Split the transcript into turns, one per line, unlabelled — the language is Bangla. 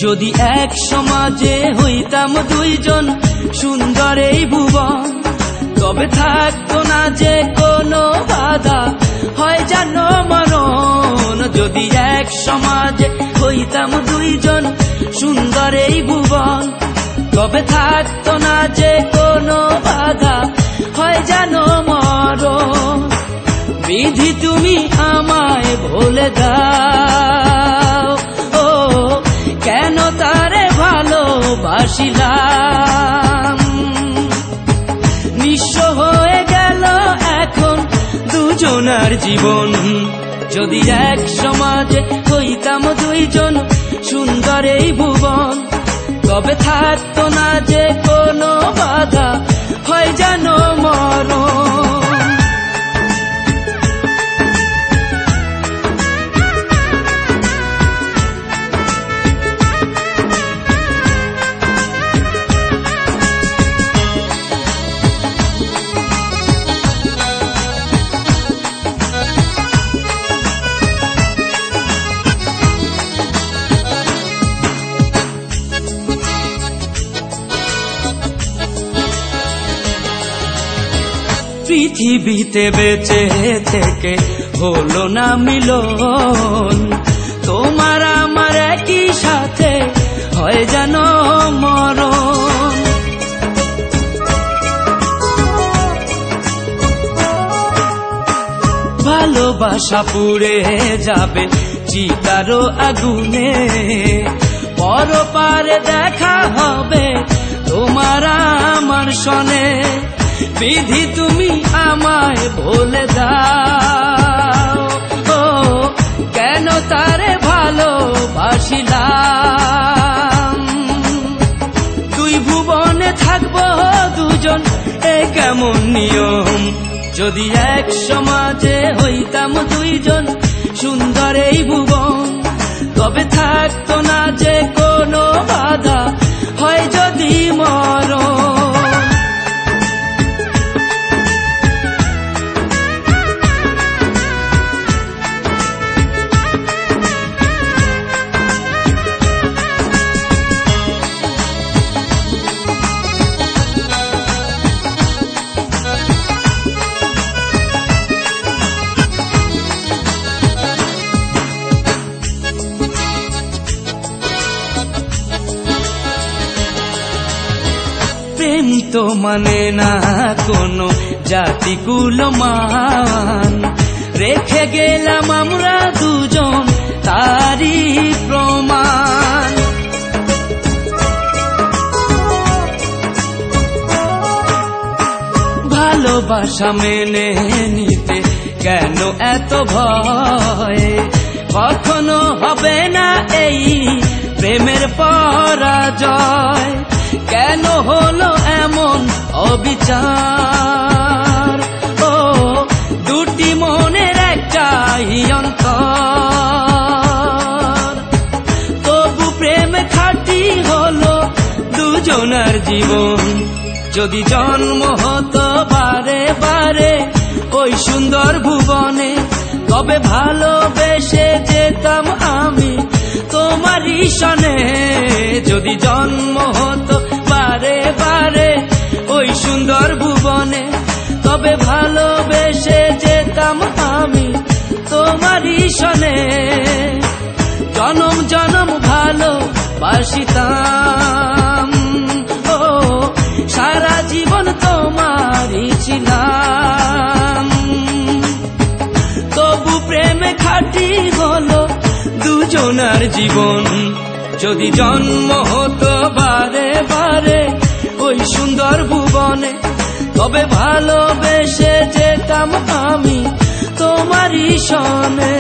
যদি এক সমাজে হইতাম দুইজন সুন্দর এই ভুবন, তবে থাকতো না যে কোনো বাধা, হয় জানো মরণ। যদি এক সমাজে হইতাম দুইজন সুন্দর এই ভুবন, তবে থাকতো না যে কোনো বাধা, হয় জানো মরণ। বিধি তুমি আমায় ভুলে দাও, ও কেন তারে ভালোবাসিলাম। নিঃস্ব হয়ে গেল এখন দুজনার জীবন। যদি এক সমাজে হইতাম দুইজন সুন্দর এই ভুবন, তবে থাকতো না যে কোনো বাধা, হয় জানো মরণ। পৃথিবীতে বেঁচে থেকে হলো না মিলন, তোমার আমার একই সাথে হয় জানো মরণ। ভালোবাসা পুড়ে যাবে চিতারো আগুনে, পরপারে দেখা হবে তোমার আমার সনে। বিধি তুমি আমায় ভুলে দাও, ও কেন তারে ভালোবাসিলাম। দুই ভুবনে থাকবো দুজন, এ কেমন নিয়ম। যদি এক সমাজে হইতাম দুইজন সুন্দর এই ভুবন, তবে থাকতো না যে কোনো বাধা, হয় যদি মরণ। প্রেম তো মানে না কোনো জাতি কুলমান, রেখে গেলাম আমরা দুজন তারই প্রমাণ। ভালোবাসা মেনে নিতে কেন এত ভয়, কখনো হবে না এই প্রেমের পরাজয়। কেন হলো এমন অবিচার, ও দুটি মনের একটাই অন্তর। তবু প্রেম খাঁটি হলো দুজনার জীবন। যদি জন্ম হতো বারে বারে ওই সুন্দর ভুবনে, তবে ভালোবেসে যেতাম আমি তোমারই সনে। যদি জন্ম হতো বারে বারে ওই সুন্দর ভুবনে, তবে ভালোবেসে যেতাম আমি তোমারই সনে। জনম জনম ভালোবাসিতাম, ও সারা জীবন তোমারই ছিলাম। তবু প্রেমে খাঁটি হলো দুজনার জীবন। যদি জন্ম হতো বারে বারে ওই সুন্দর ভুবনে, তবে ভালোবেসে যেতাম আমি তোমারই সনে।